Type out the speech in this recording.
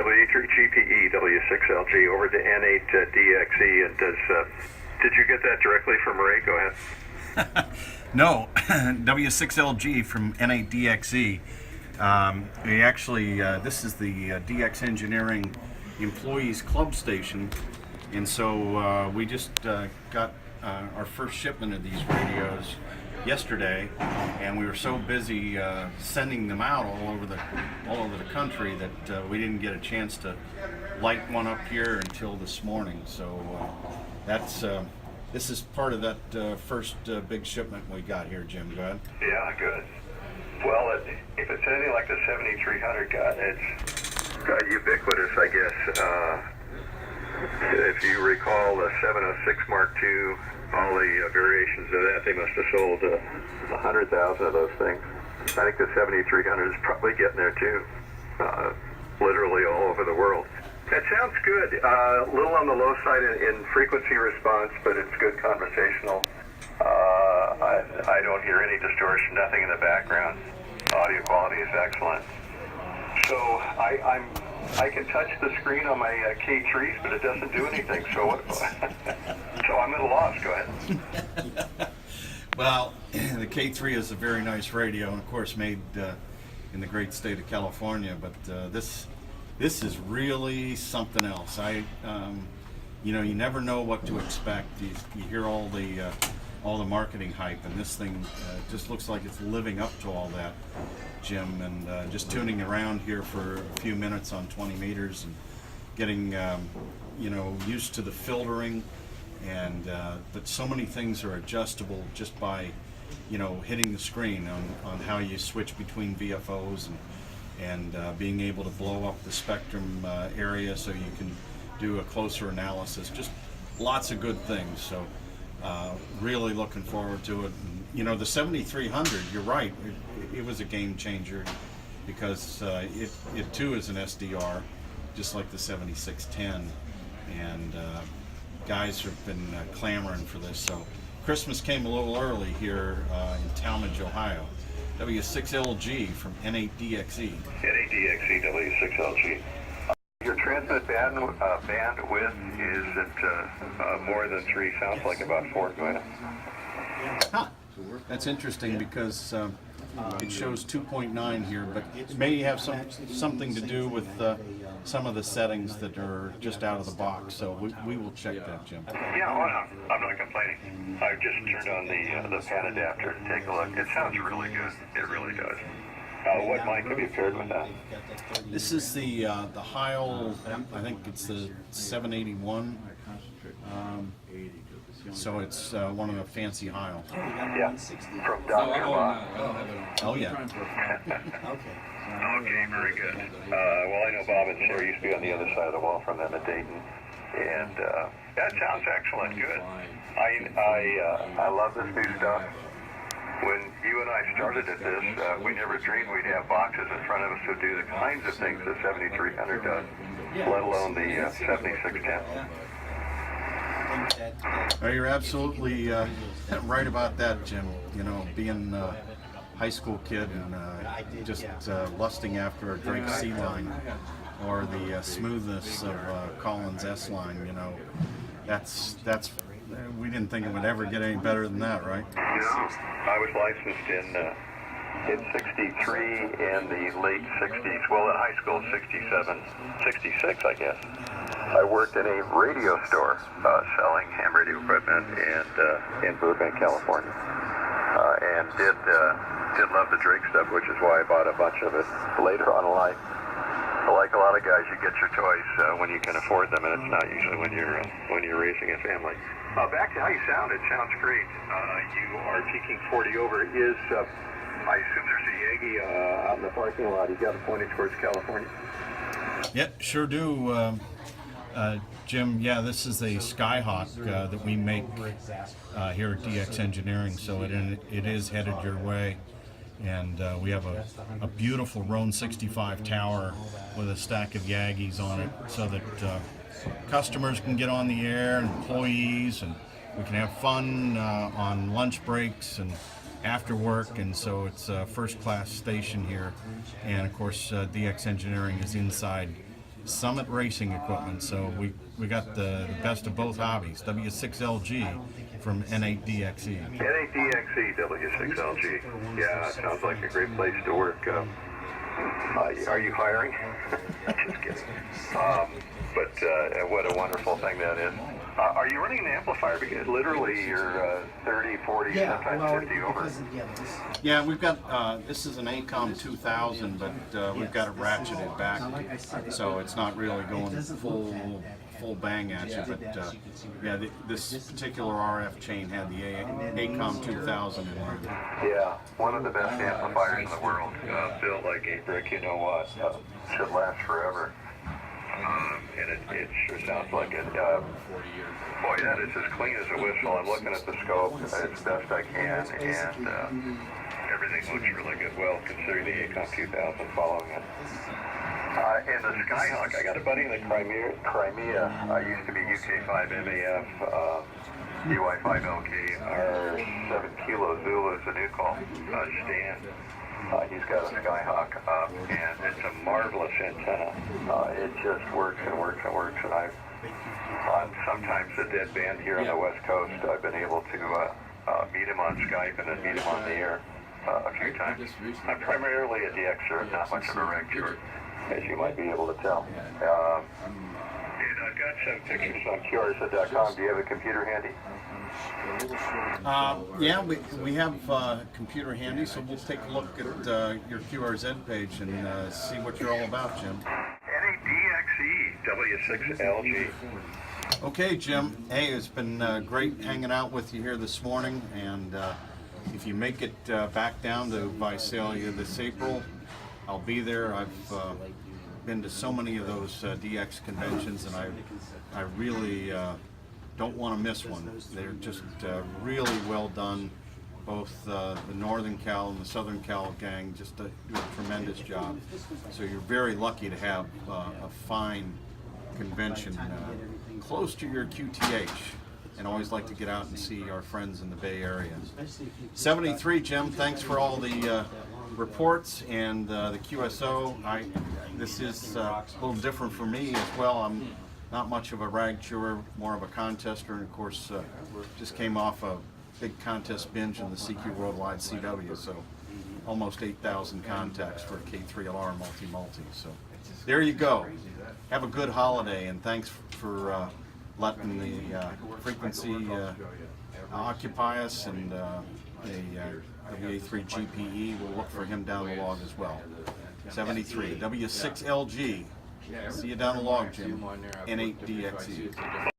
W3GPE W6LG over to N8DXE, and did you get that directly from Ray? Go ahead. No, W6LG from N8DXE. We actually, this is the DX Engineering Employees Club Station, and so we just got our first shipment of these radios yesterday, and we were so busy sending them out all over the country that we didn't get a chance to light one up here until this morning. So that's this is part of that first big shipment we got here, Jim. Go ahead. Yeah, good. Well, if it's anything like the 7300 gun, it's ubiquitous, I guess. If you recall the 706 Mark II, all the variations of that, they must have sold 100,000 of those things. I think the 7300 is probably getting there too, literally all over the world. That sounds good. A little on the low side in frequency response, but it's good conversational. I don't hear any distortion, nothing in the background. Audio quality is excellent. So I can touch the screen on my K3s, but it doesn't do anything. So what? So I'm at a loss. Go ahead. Well, the K3 is a very nice radio, and of course made in the great state of California. But this is really something else. You know, you never know what to expect. You hear all the marketing hype, and this thing just looks like it's living up to all that, Jim. And just tuning around here for a few minutes on 20 meters and getting you know, used to the filtering, and but so many things are adjustable just by, you know, hitting the screen on how you switch between VFOs and being able to blow up the spectrum area so you can do a closer analysis. Just lots of good things. So really looking forward to it. And, you know, the 7300, you're right, it was a game changer because it too is an SDR, just like the 7610, and guys have been clamoring for this. So Christmas came a little early here in Talmadge, Ohio. W6LG from N8DXE. N8DXE W6LG. Your transmit bandwidth is at more than 3. Sounds like about 4. Go ahead. Huh. That's interesting because it shows 2.9 here, but it may have something to do with some of the settings that are just out of the box. So we will check that, Jim. Yeah, well, I'm not complaining. I've just turned on the pan adapter to take a look. It sounds really good. It really does. What mic have you paired with that? This is the Heil, I think it's the 781. So it's one of the fancy Heil. Yeah, from Dr. Bob. Oh, yeah. Okay, very good. Well, I know Bob and Sherry used to be on the other side of the wall from them at Dayton, and that sounds excellent. Good. I love this new stuff. When you and I started at this, we never dreamed we'd have boxes in front of us to do the kinds of things the 7300 does, let alone the 7610. Well, you're absolutely right about that, Jim. You know, being a high school kid and just lusting after a Drake C line or the smoothness of Collins S line, you know, that's we didn't think it would ever get any better than that, right? No, I was licensed in 63 and the late 60s. Well, in high school, 67, 66, I guess. I worked in a radio store selling ham radio equipment in Burbank, California, and did love the Drake stuff, which is why I bought a bunch of it later on in life. Like a lot of guys, you get your toys when you can afford them, and it's not usually when you're raising a family. Back to how you sound. It sounds great. You are peaking 40 over. I assume there's a Yagi out in the parking lot. You got it pointed towards California. Yeah, sure do, Jim. Yeah, this is a Skyhawk that we make here at DX Engineering, so it is headed your way. And we have a beautiful Roan 65 tower with a stack of Yagis on it so that customers can get on the air, and employees, and we can have fun on lunch breaks and after work. And so it's a first-class station here. And of course, DX Engineering is inside Summit racing equipment. So we got the best of both hobbies. W6LG from N8DXE. N8DXE W6LG. Yeah, sounds like a great place to work. Are you hiring? Just kidding. But what a wonderful thing that is. Are you running an amplifier? Because literally you're 30, 40, sometimes 50 over. Yeah, we've got, this is an ICOM 2000, but we've got it ratcheted back, so it's not really going full bang at you. But yeah, this particular RF chain had the ICOM 2000 in there. Yeah, one of the best amplifiers in the world, built like a brick, you know what, should last forever. And it sure sounds like it. Boy, that is as clean as a whistle. I'm looking at the scope as best I can, and everything looks really good. Well, considering the ICOM 2000 following it. And the Skyhawk, I got a buddy in the Crimea. Used to be UK5 MAF, DY5LK, R7 Kilo Zulu is the new call. Stan. He's got a Skyhawk, and it's a marvelous antenna. It just works and works and works, and on sometimes a dead band here on the West Coast, I've been able to meet him on Skype and then meet him on the air a few times. I'm primarily a DXer, not much of a regular, as you might be able to tell. And I've got some pictures on QRZ.com. Do you have a computer handy? Yeah, we have a computer handy, so we'll take a look at your QRZ page and see what you're all about, Jim. N8DXE W6LG. Okay, Jim. Hey, it's been great hanging out with you here this morning, and if you make it back down to Visalia this April, I'll be there. I've been to so many of those DX conventions, and I really don't want to miss one. They're just really well done. Both the Northern Cal and the Southern Cal gang just do a tremendous job. So you're very lucky to have a fine convention close to your QTH, and always like to get out and see our friends in the Bay Area. 73, Jim, thanks for all the reports and the QSO. This is a little different for me as well. I'm not much of a rag chewer, more of a contester, and of course just came off a big contest binge in the CQ Worldwide CW, so almost 8,000 contacts for a K3LR multi-multi. So there you go. Have a good holiday, and thanks for letting the frequency occupy us, and the WA3 GPE, we'll look for him down the log as well. 73, W6LG. See you down the log, Jim. N8DXE.